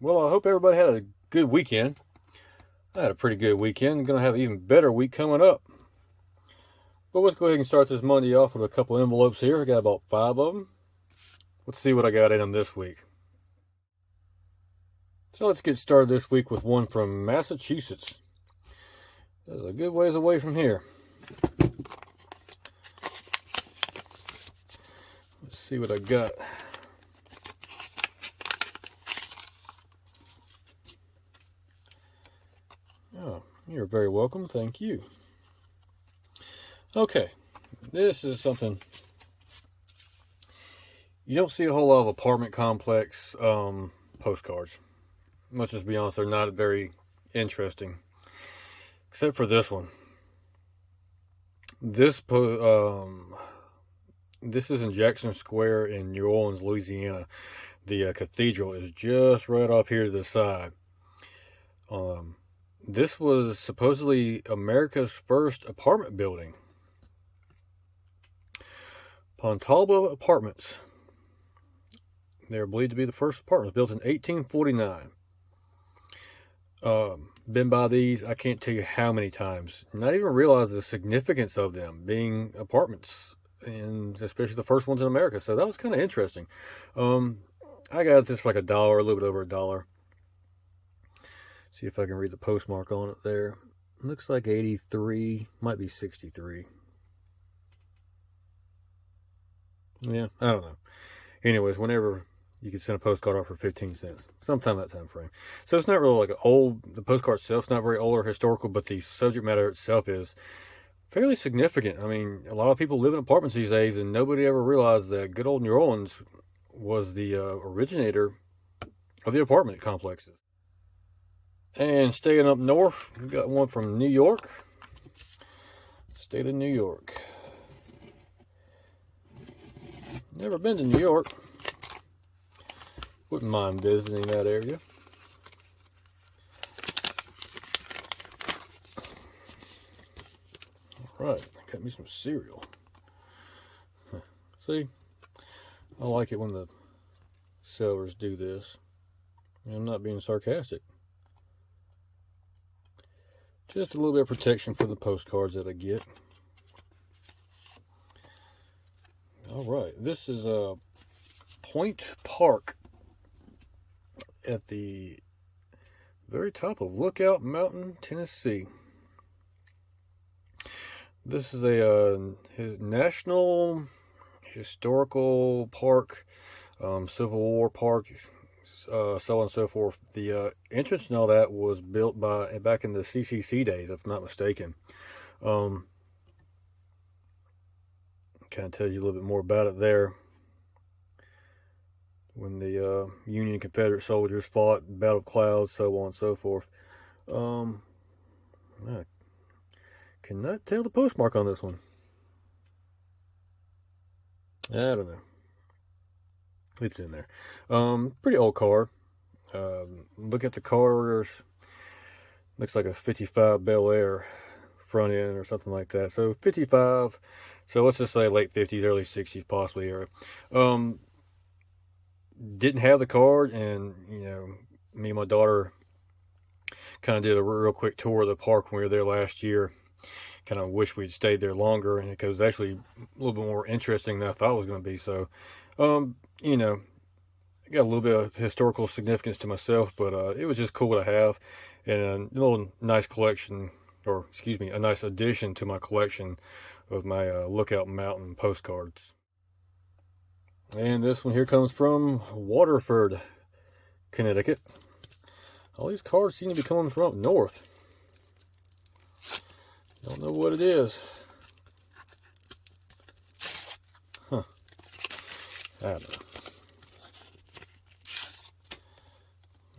Well, I hope everybody had a good weekend. I had a pretty good weekend. I'm going to have an even better week coming up. But let's go ahead and start this Monday off with a couple envelopes here. I got about 5 of them. Let's see what I got in them this week. So let's get started this week with one from Massachusetts. That's a good ways away from here. Let's see what I got. Oh, you're very welcome. Thank you. Okay, this is something you don't see a whole lot of apartment complex postcards. Let's just be honest, they're not very interesting, except for this one. This is in Jackson Square in New Orleans, Louisiana. The cathedral is just right off here to the side. This was supposedly America's first apartment building. Pontalba Apartments. They are believed to be the first apartments built in 1849. Been by these, I can't tell you how many times. Not even realize the significance of them being apartments, and especially the first ones in America. So that was kind of interesting. I got this for like $1, a little bit over $1. See if I can read the postmark on it there. Looks like 83, might be 63. Yeah, I don't know. Anyways, whenever you can send a postcard off for 15 cents, sometime that time frame. So it's not really like the postcard itself's not very old or historical, but the subject matter itself is fairly significant. I mean, a lot of people live in apartments these days, and nobody ever realized that good old New Orleans was the originator of the apartment complexes. And staying up north, we got one from New York, state of New York. Never been to New York. Wouldn't mind visiting that area. All right, got me some cereal. See, I like it when the sellers do this. I'm not being sarcastic. Just a little bit of protection for the postcards that I get. All right, this is Point Park at the very top of Lookout Mountain, Tennessee. This is a National Historical Park, Civil War Park, so on and so forth. The entrance and all that was built back in the CCC days, if I'm not mistaken. Kind of tells you a little bit more about it there. When the Union and Confederate soldiers fought, Battle of Clouds, so on and so forth. I cannot tell the postmark on this one. I don't know. It's in there. Pretty old car. Look at the cars. Looks like a 55 Bel Air front end or something like that. So 55. So let's just say late 50s, early 60s possibly era. Didn't have the card, and me and my daughter kind of did a real quick tour of the park when we were there last year. Kind of wish we'd stayed there longer, and it was actually a little bit more interesting than I thought it was going to be. So, I got a little bit of historical significance to myself, but it was just cool to have, and a little nice collection, or excuse me, a nice addition to my collection of my Lookout Mountain postcards. And this one here comes from Waterford, Connecticut. All these cards seem to be coming from up north. Don't know what it is. Huh. I don't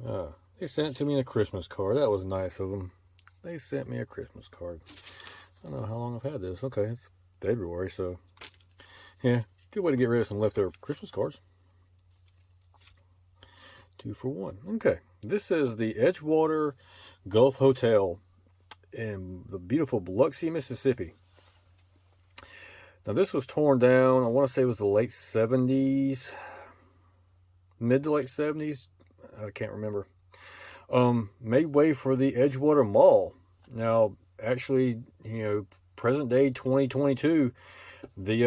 know. They sent it to me in a Christmas card. That was nice of them. They sent me a Christmas card. I don't know how long I've had this. Okay, it's February, so yeah. Good way to get rid of some leftover Christmas cards. 2 for 1. Okay, this is the Edgewater Gulf Hotel in the beautiful Biloxi, Mississippi. Now this was torn down, I want to say it was the late 70s, mid to late 70s. I can't remember. Made way for the Edgewater Mall. Now, actually, present day 2022, the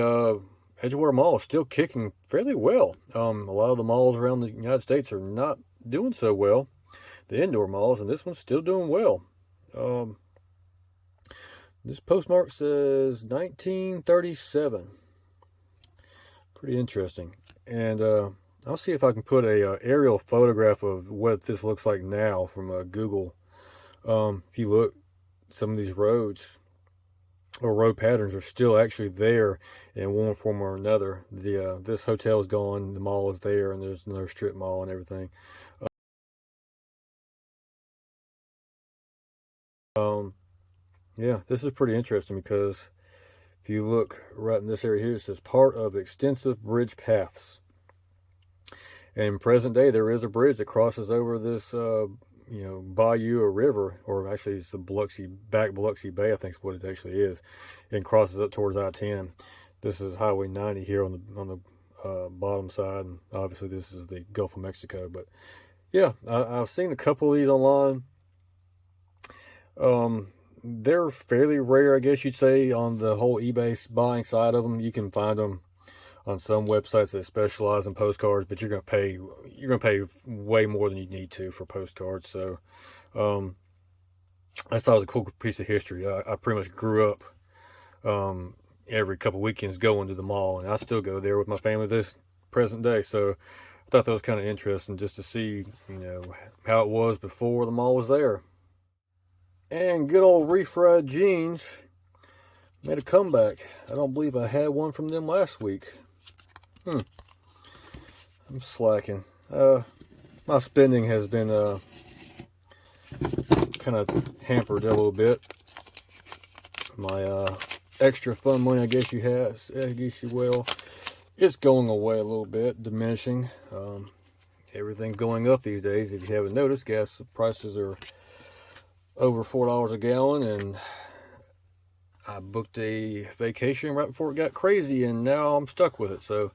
Edgewater Mall is still kicking fairly well. A lot of the malls around the United States are not doing so well, the indoor malls, and this one's still doing well. This postmark says 1937. Pretty interesting. And I'll see if I can put a aerial photograph of what this looks like now from Google. If you look, some of these roads or road patterns are still actually there in one form or another. This hotel is gone, the mall is there, and there's another strip mall and everything. Yeah, this is pretty interesting because if you look right in this area here, it says part of extensive bridge paths. And in present day, there is a bridge that crosses over this, bayou or river, or actually it's the Biloxi Bay, I think is what it actually is, and crosses up towards I-10. This is Highway 90 here on the bottom side, and obviously this is the Gulf of Mexico. But yeah, I've seen a couple of these online. They're fairly rare, I guess you'd say, on the whole eBay buying side of them. You can find them on some websites that specialize in postcards, but you're gonna pay way more than you need to for postcards. So I thought it was a cool piece of history. I pretty much grew up every couple weekends going to the mall, and I still go there with my family this present day. So I thought that was kind of interesting just to see, how it was before the mall was there. And good old refried jeans made a comeback. I don't believe I had one from them last week. I'm slacking. My spending has been kind of hampered a little bit. My extra fun money, I guess you will. It's going away a little bit, diminishing. Everything's going up these days. If you haven't noticed, gas prices are over $4 a gallon, and I booked a vacation right before it got crazy, and now I'm stuck with it. So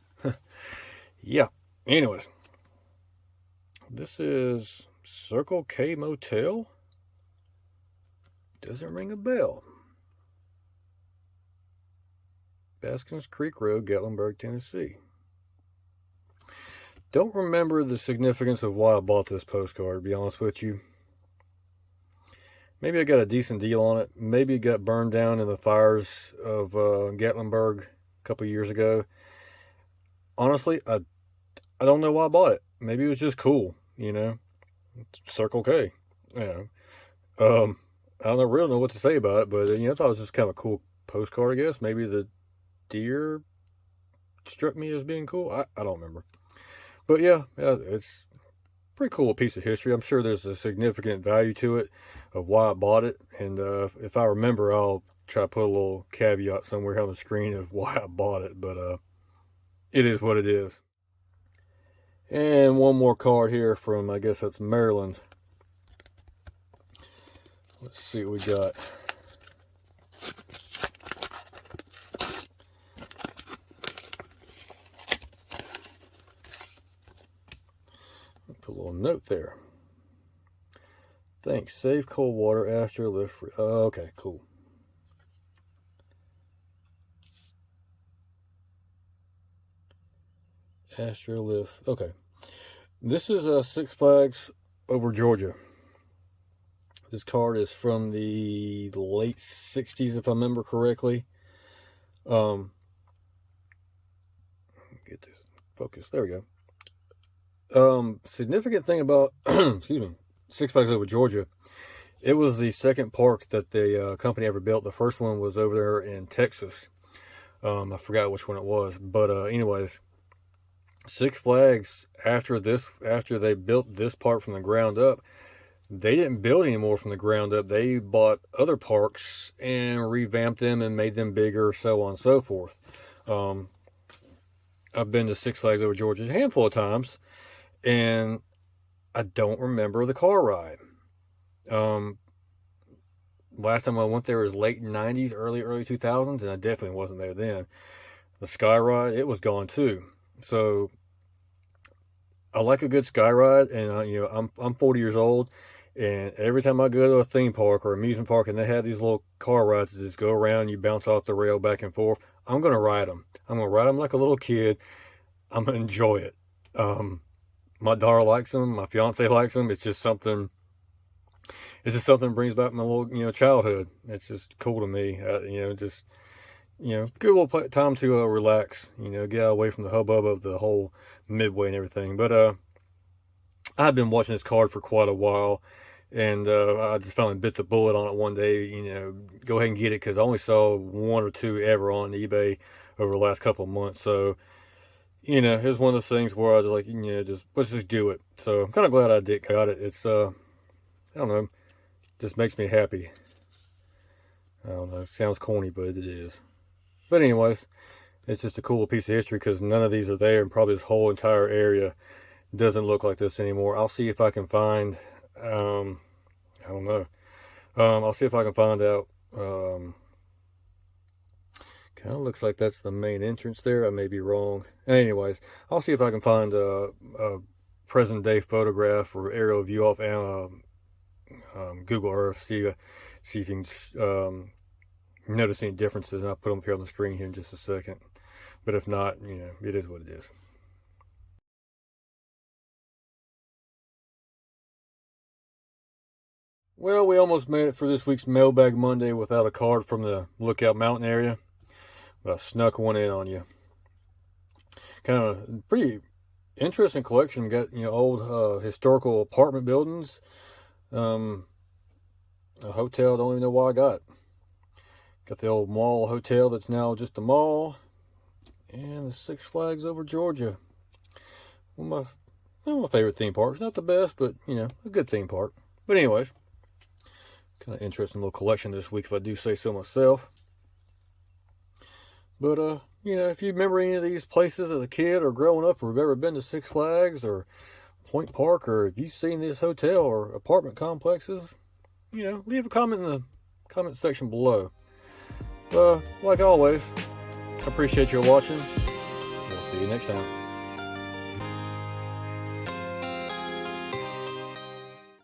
yeah, anyways, this is Circle K Motel. Doesn't ring a bell. Baskins Creek Road, Gatlinburg, Tennessee. Don't remember the significance of why I bought this postcard, to be honest with you. Maybe I got a decent deal on it. Maybe it got burned down in the fires of Gatlinburg a couple years ago. Honestly, I don't know why I bought it. Maybe it was just cool, Circle K. I don't really know what to say about it, but I thought it was just kind of a cool postcard, I guess. Maybe the deer struck me as being cool. I don't remember. But yeah, it's pretty cool piece of history. I'm sure there's a significant value to it of why I bought it, and if I remember, I'll try to put a little caveat somewhere on the screen of why I bought it, but it is what it is. And one more card here from, I guess that's Maryland. Let's see what we got. Put a little note there. Thanks. Save cold water after lift free. Okay, cool. Astro lift. Okay. This is Six Flags over Georgia. This card is from the late 60s, if I remember correctly. Get this focus. There we go. Significant thing about excuse me, Six Flags over Georgia, it was the second park that the company ever built. The first one was over there in Texas. I forgot which one it was, but anyways, Six Flags, after they built this park from the ground up, they didn't build any more from the ground up. They bought other parks and revamped them and made them bigger, so on and so forth. I've been to Six Flags over Georgia a handful of times, and I don't remember the car ride. Last time I went there was late 90s, early 2000s, and I definitely wasn't there then. The Sky Ride, it was gone too. So I like a good sky ride, and you know, I'm 40 years old, and every time I go to a theme park or amusement park, and they have these little car rides that just go around, you bounce off the rail back and forth. I'm gonna ride them. I'm gonna ride them like a little kid. I'm gonna enjoy it. Um, my daughter likes them. My fiance likes them. It's just something. It's just something that brings back my little, you know, childhood. It's just cool to me. You know, just, you know, good little time to relax. You know, get away from the hubbub of the whole Midway and everything. But I've been watching this card for quite a while, and I just finally bit the bullet on it one day. You know, go ahead and get it, because I only saw one or two ever on eBay over the last couple of months. So, you know, it was one of those things where I was like, you know, just let's just do it. So I'm kind of glad I did got it. It's I don't know, just makes me happy. I don't know, it sounds corny, but it is. But anyways, it's just a cool piece of history, because none of these are there, and probably this whole entire area doesn't look like this anymore. I'll see if I can find, I don't know. I'll see if I can find out. Kind of looks like that's the main entrance there. I may be wrong. Anyways, I'll see if I can find a present day photograph or aerial view off Google Earth. See if you can notice any differences, and I'll put them up here on the screen here in just a second. But if not, you know, it is what it is. Well, we almost made it for this week's Mailbag Monday without a card from the Lookout Mountain area, but I snuck one in on you. Kind of pretty interesting collection. We got, you know, old historical apartment buildings, a hotel I don't even know why I got. Got the old mall hotel that's now just a mall, and the Six Flags over Georgia. One of my favorite theme parks. Not the best, but, you know, a good theme park. But anyways, kind of interesting little collection this week, if I do say so myself. But you know, if you remember any of these places as a kid or growing up, or have ever been to Six Flags or Point Park, or if you've seen this hotel or apartment complexes, you know, leave a comment in the comment section below. Like always, I appreciate you watching. We'll see you next time.